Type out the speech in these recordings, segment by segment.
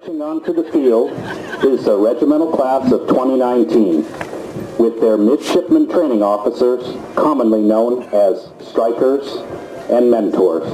Marching onto the field is the regimental class of 2019 with their midshipman training officers, commonly known as strikers and mentors.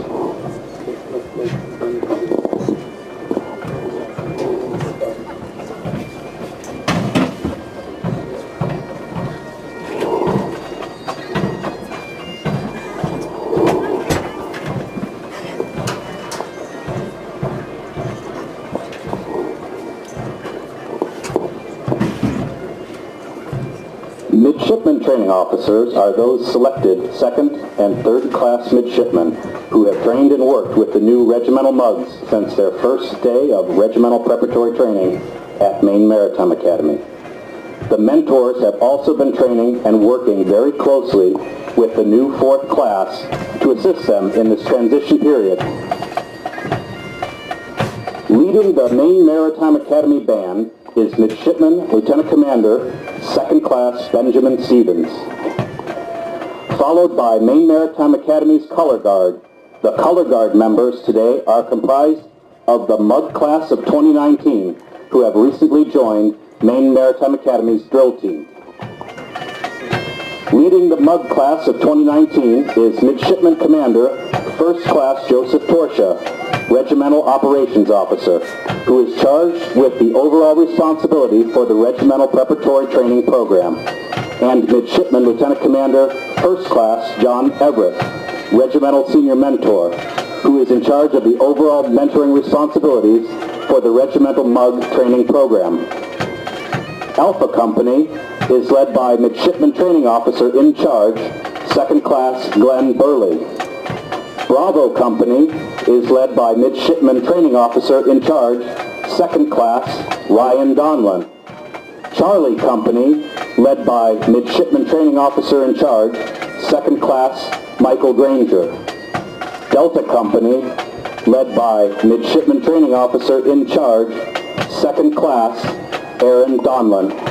Midshipman training officers are those selected second and third class midshipmen who have trained and worked with the new regimental mugs since their first day of regimental preparatory training at Maine Maritime Academy. The mentors have also been training and working very closely with the new fourth class to assist them in this transition period. Leading the Maine Maritime Academy band is Midshipman Lieutenant Commander, Second Class Benjamin Stevens, followed by Maine Maritime Academy's Color Guard. The Color Guard members today are comprised of the Mug Class of 2019, who have recently joined Maine Maritime Academy's drill team. Leading the Mug Class of 2019 is Midshipman Commander, First Class Joseph Torsha, Regimental Operations Officer, who is charged with the overall responsibility for the Regimental Preparatory Training Program, and Midshipman Lieutenant Commander, First Class John Everett, Regimental Senior Mentor, who is in charge of the overall mentoring responsibilities for the Regimental MUG Training Program. Alpha Company is led by Midshipman Training Officer in charge, Second Class Glenn Burley. Bravo Company is led by Midshipman Training Officer in charge, Second Class Ryan Donlin. Charlie Company, led by Midshipman Training Officer in charge, Second Class Michael Granger. Delta Company, led by Midshipman Training Officer in charge, Second Class Aaron Donlin.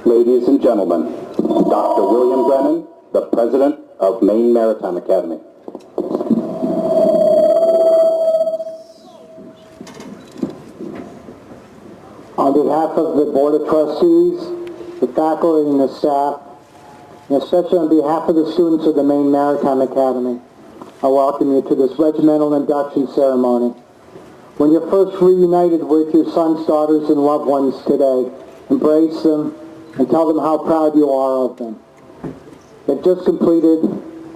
Ladies and gentlemen, Dr. William Brennan, the President of Maine Maritime Academy. On behalf of the Board of Trustees, the faculty and the staff, and especially on behalf of the students of the Maine Maritime Academy, I welcome you to this regimental induction ceremony. When you're first reunited with your sons, daughters, and loved ones today, embrace them and tell them how proud you are of them. They've just completed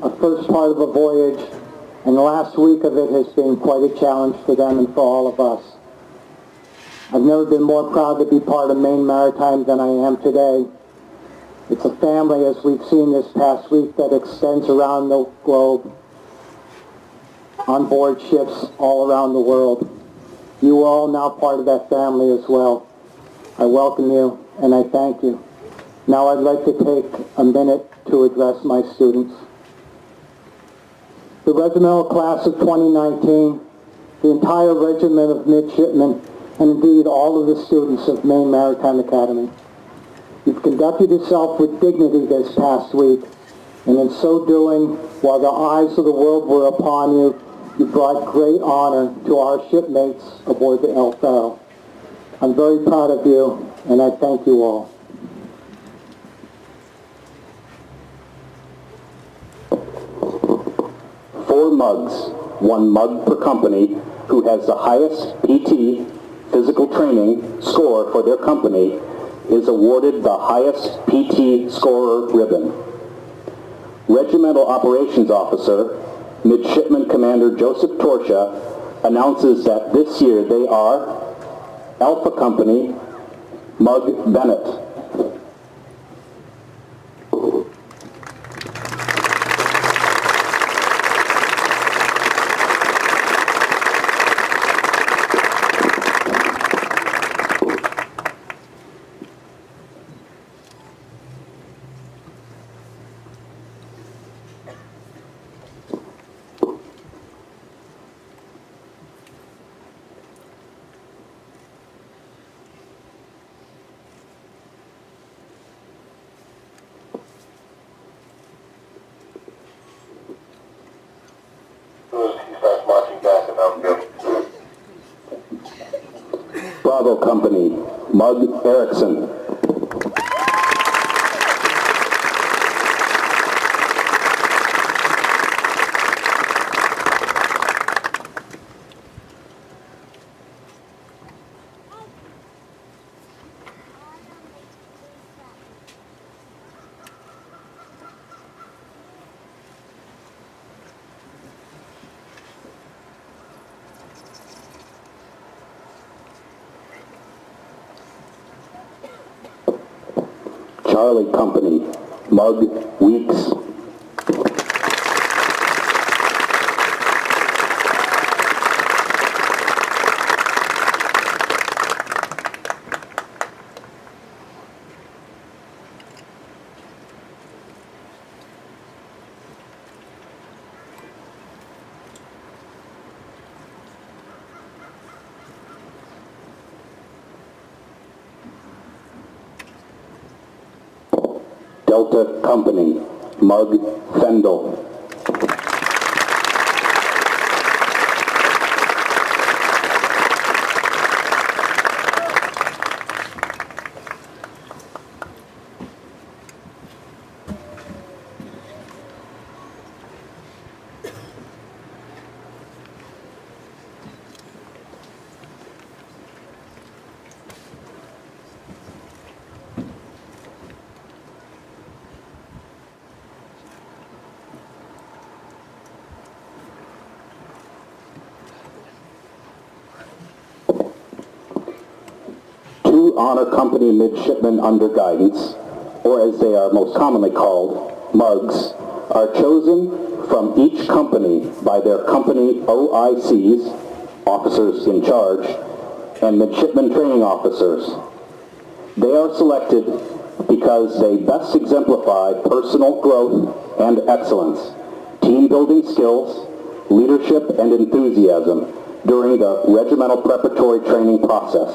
a first part of a voyage, and the last week of it has been quite a challenge for them and for all of us. I've never been more proud to be part of Maine Maritime than I am today. It's a family, as we've seen this past week, that extends around the globe, on board ships all around the world. You are all now part of that family as well. I welcome you and I thank you. Now I'd like to take a minute to address my students. The regimental class of 2019, the entire regiment of midshipmen, and indeed all of the students of Maine Maritime Academy. You've conducted yourself with dignity this past week, and in so doing, while the eyes of the world were upon you, you brought great honor to our shipmates aboard the El Faro. I'm very proud of you, and I thank you all. Four mugs, one mug per company, who has the highest PT, physical training, score for their company, is awarded the highest PT scorer ribbon. Regimental Operations Officer, Midshipman Commander Joseph Torsha, announces that this year they are Alpha Company, Mug Bennett. Bravo Company, Mug Erickson. Charlie Company, Mug Weeks. Delta Company, Mug Fendel. Two Honor Company midshipmen under guidance, or as they are most commonly called, mugs, are chosen from each company by their company OICs, officers in charge, and midshipman training officers. They are selected because they best exemplify personal growth and excellence, team building skills, leadership and enthusiasm during the regimental preparatory training process.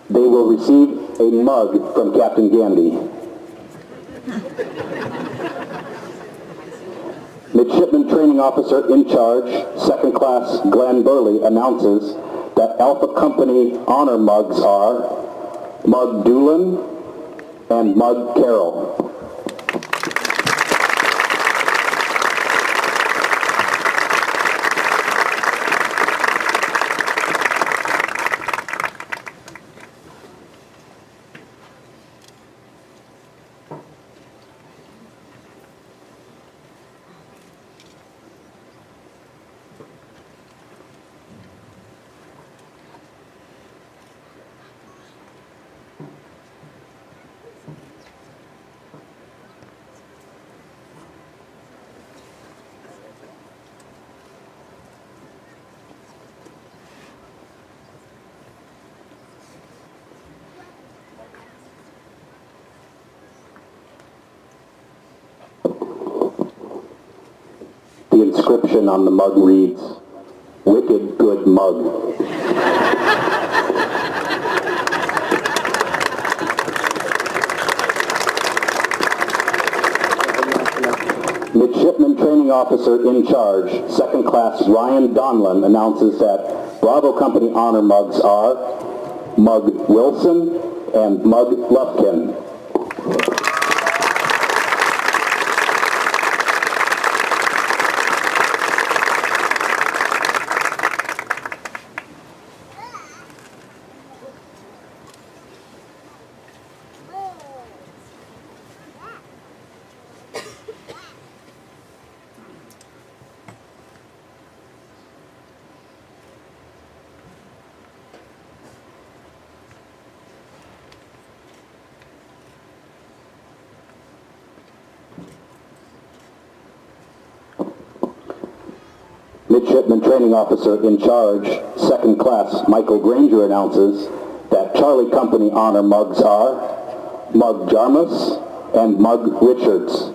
They will receive a mug from Captain Gandy. Midshipman Training Officer in Charge, Second Class Glenn Burley, announces that Alpha Company honor mugs are Mug Doolin and Mug Carroll. inscription on the mug reads, "Wicked Good Mug." Midshipman Training Officer in Charge, Second Class Ryan Donlan, announces that Bravo Company honor mugs are Mug Wilson and Mug Lufkin. Midshipman Training Officer in Charge, Second Class Michael Granger, announces that Charlie Company honor mugs are Mug Jarmus and Mug Richards.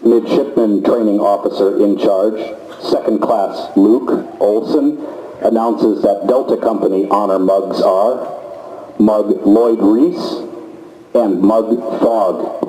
Midshipman Training Officer in Charge, Second Class Luke Olson, announces that Delta Company honor mugs are Mug Lloyd Reese and Mug Fogg.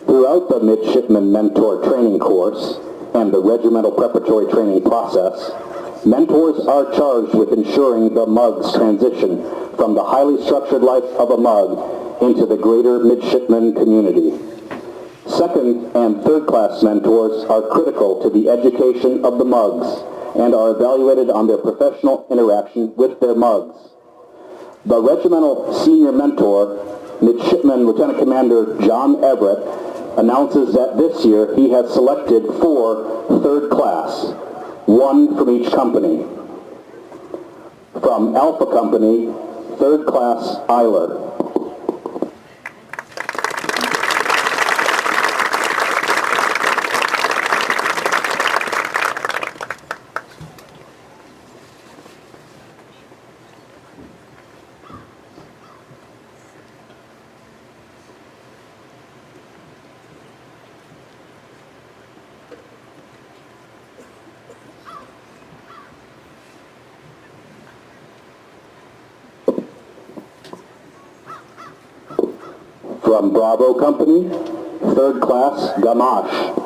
Throughout the Midshipman Mentor Training course and the Regimental Preparatory Training process, mentors are charged with ensuring the mug's transition from the highly structured life of a mug into the greater midshipman community. Second and third class mentors are critical to the education of the mugs and are evaluated on their professional interaction with their mugs. The Regimental Senior Mentor, Midshipman Lieutenant Commander John Everett, announces that this year he has selected 4 third class, 1 from each company. From Alpha Company, third class Eiler. From Bravo Company, third class Gamache.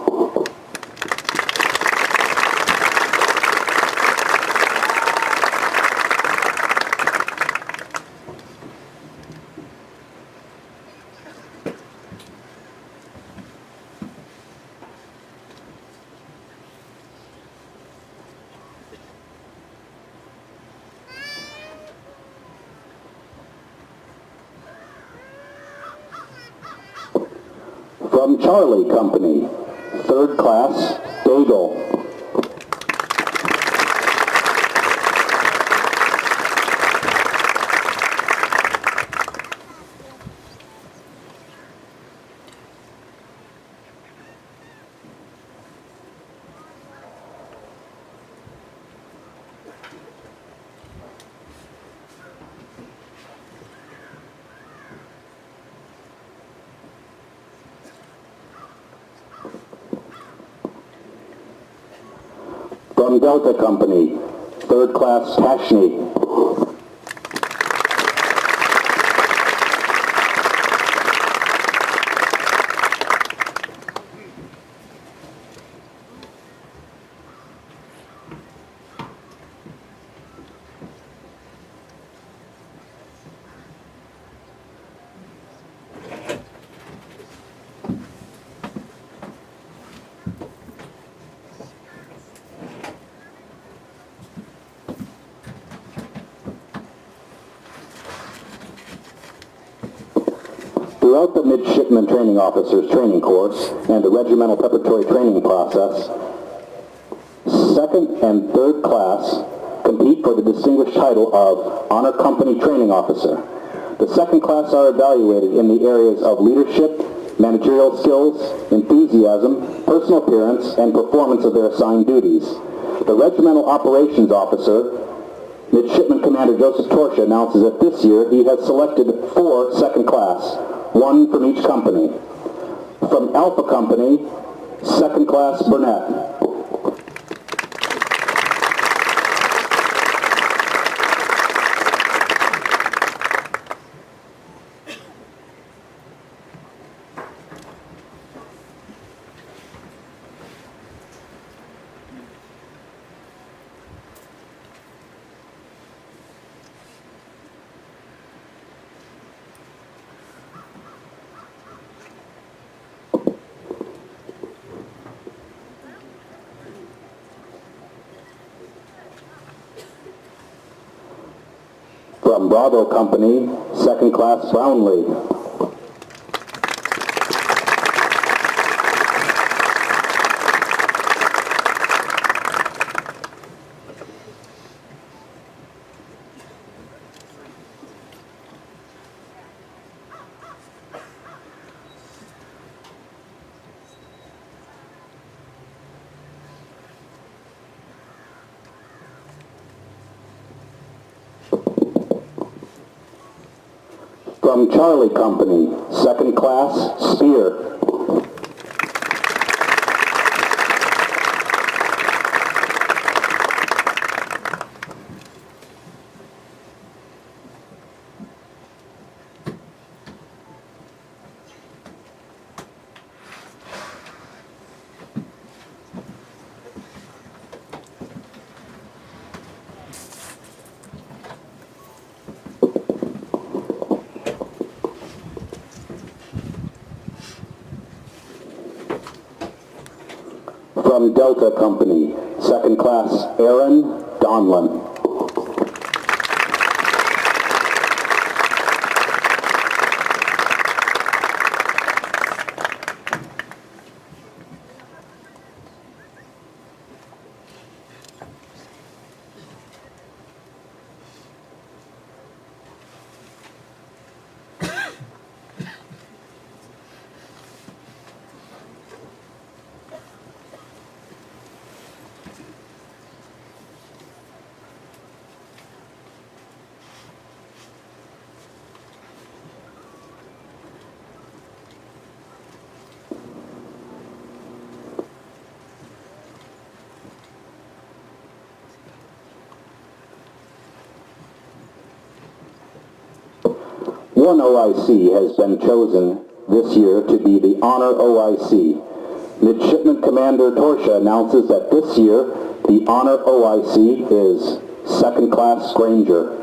From Charlie Company, 3rd Class, Daigle. From Delta Company, 3rd Class, Tashney. Throughout the Midshipman Training Officers Training Course and the Regimental Preparatory Training process, 2nd and 3rd class compete for the distinguished title of Honor Company Training Officer. The 2nd class are evaluated in the areas of leadership, managerial skills, enthusiasm, personal appearance, and performance of their assigned duties. The Regimental Operations Officer, Midshipman Commander Joseph Torsha, announces that this year he has selected 4 2nd class, 1 from each company. From Alpha Company, 2nd Class Burnett. From Bravo Company, 2nd Class Brownlee. From Charlie Company, 2nd Class Spear. From Delta Company, 2nd Class Aaron Donlin. One OIC has been chosen this year to be the Honor OIC. Midshipman Commander Torsha announces that this year the Honor OIC is 2nd Class Granger.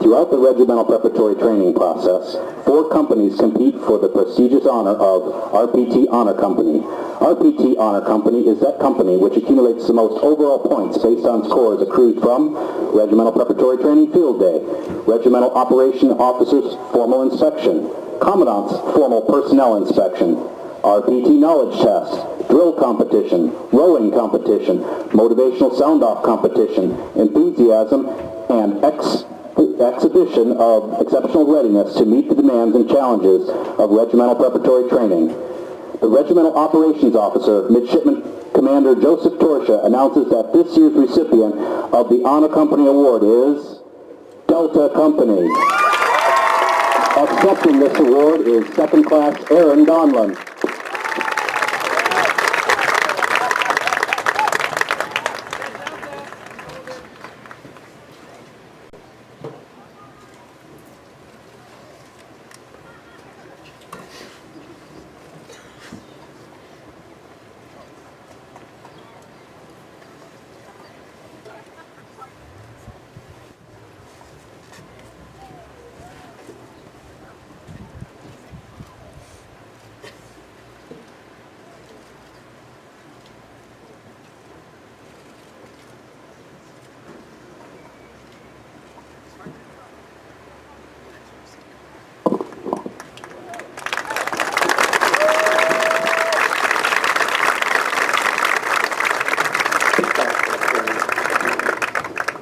Throughout the regimental preparatory training process, 4 companies compete for the prestigious honor of RPT Honor Company. RPT Honor Company is that company which accumulates the most overall points based on scores accrued from Regimental Preparatory Training Field Day, Regimental Operation Officers Formal Inspection, Commandant's Formal Personnel Inspection, RPT Knowledge Test, Drill Competition, Rowing Competition, Motivational Sound-Off Competition, Enthusiasm, and exhibition of exceptional readiness to meet the demands and challenges of regimental preparatory training. The Regimental Operations Officer, Midshipman Commander Joseph Torsha, announces that this year's recipient of the Honor Company Award is Delta Company. Accepting this award is Second Class Aaron Donlan.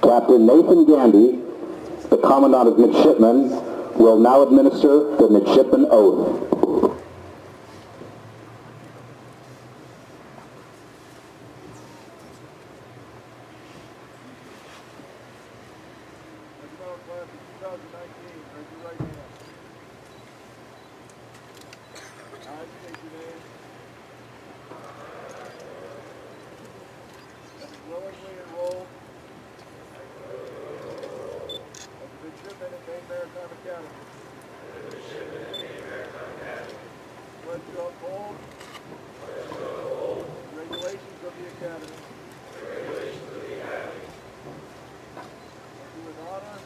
Captain Nathan Gandy, the Commandant of Midshipmen, will now administer the Midshipman Oath. Regimental Class of 2019, raise your right hand. I state your name. And willingly enrolled as a midshipman at Maine Maritime Academy. Pledge to uphold the regulations of the Academy. And to with honor,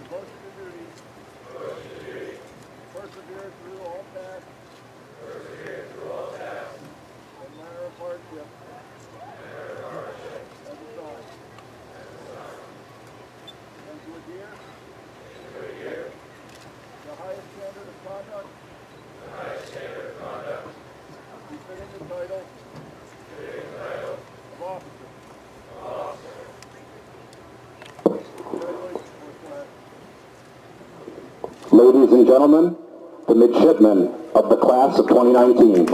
devotion to duty, persevere through all tasks, and manner of hardship, as assigned. And to adhere to the highest standard of conduct, befitting the title of officer. Congratulations, First Class. Ladies and gentlemen, the midshipmen of the class of 2019.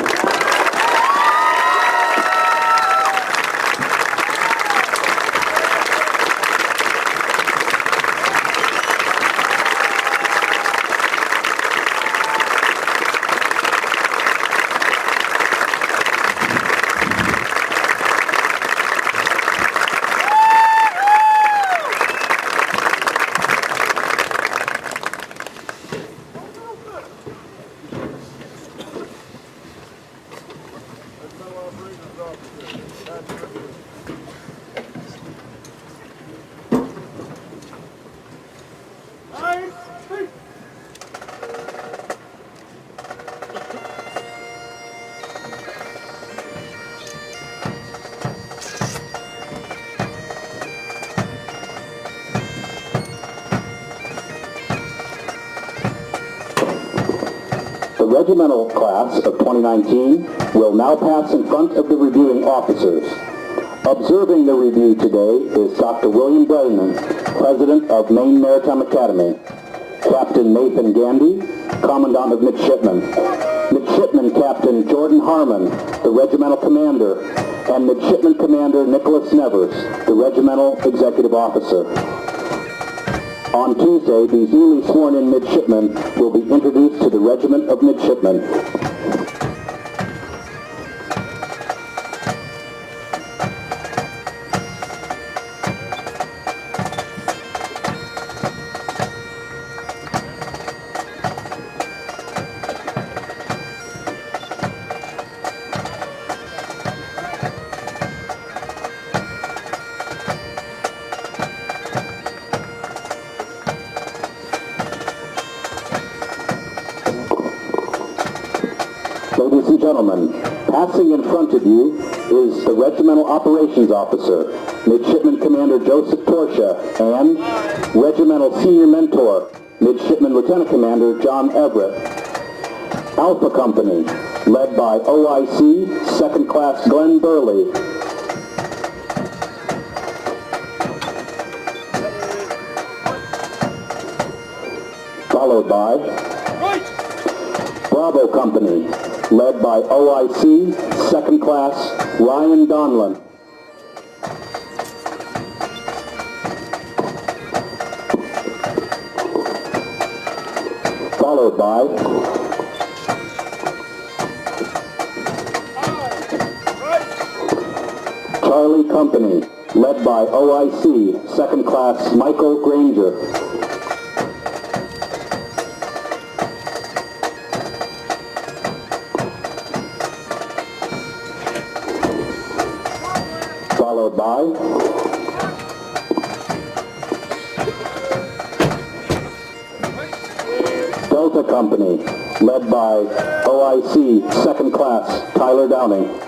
Regimental Operations Officer, Matt Griffin. The regimental class of 2019 will now pass in front of the reviewing officers. Observing the review today is Dr. William Brennan, President of Maine Maritime Academy, Captain Nathan Gandy, Commandant of Midshipmen, Midshipman Captain Jordan Harmon, the Regimental Commander, and Midshipman Commander Nicholas Nevers, the Regimental Executive Officer. On Tuesday, these newly sworn-in midshipmen will be introduced to the Regiment of Midshipmen. gentlemen, passing in front of you is the Regimental Operations Officer, Midshipman Commander Joseph Torsha, and Regimental Senior Mentor, Midshipman Lieutenant Commander John Everett. Alpha Company, led by OIC, Second Class Glenn Burley. Followed by Bravo Company, led by OIC, Second Class Ryan Donlin. Followed by Charlie Company, led by OIC, Second Class Michael Granger. Followed by Delta Company, led by OIC, Second Class Tyler Downing.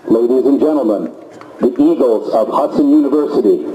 Ladies and gentlemen, the Eagles of Hudson University.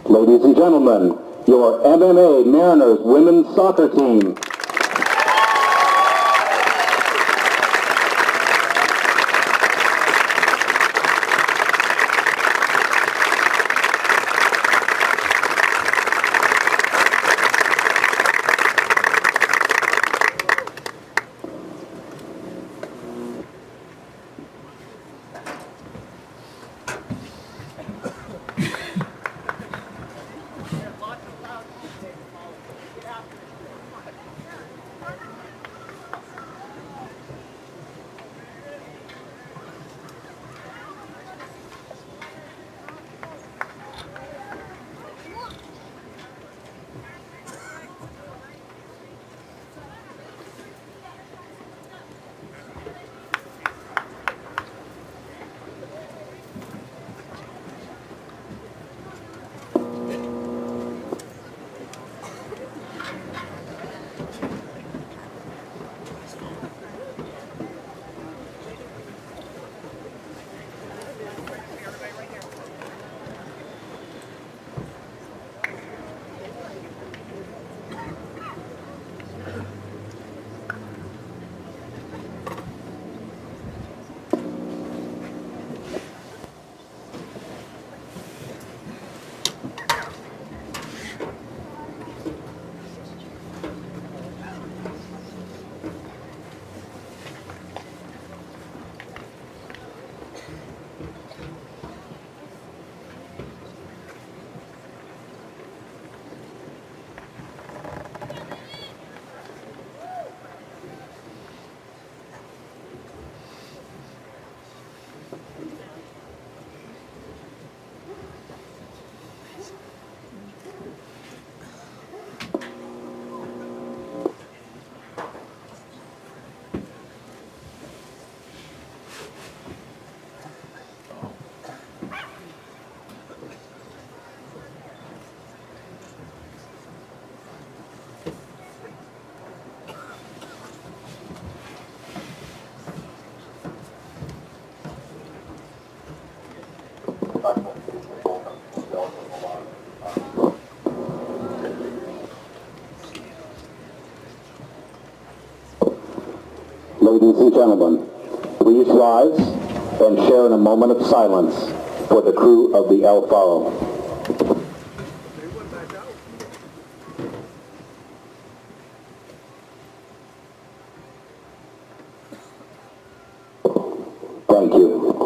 Ladies and gentlemen, your MMA Mariners women's soccer team. Ladies and gentlemen, please rise and share in a moment of silence for the crew of the El Faro. Thank you.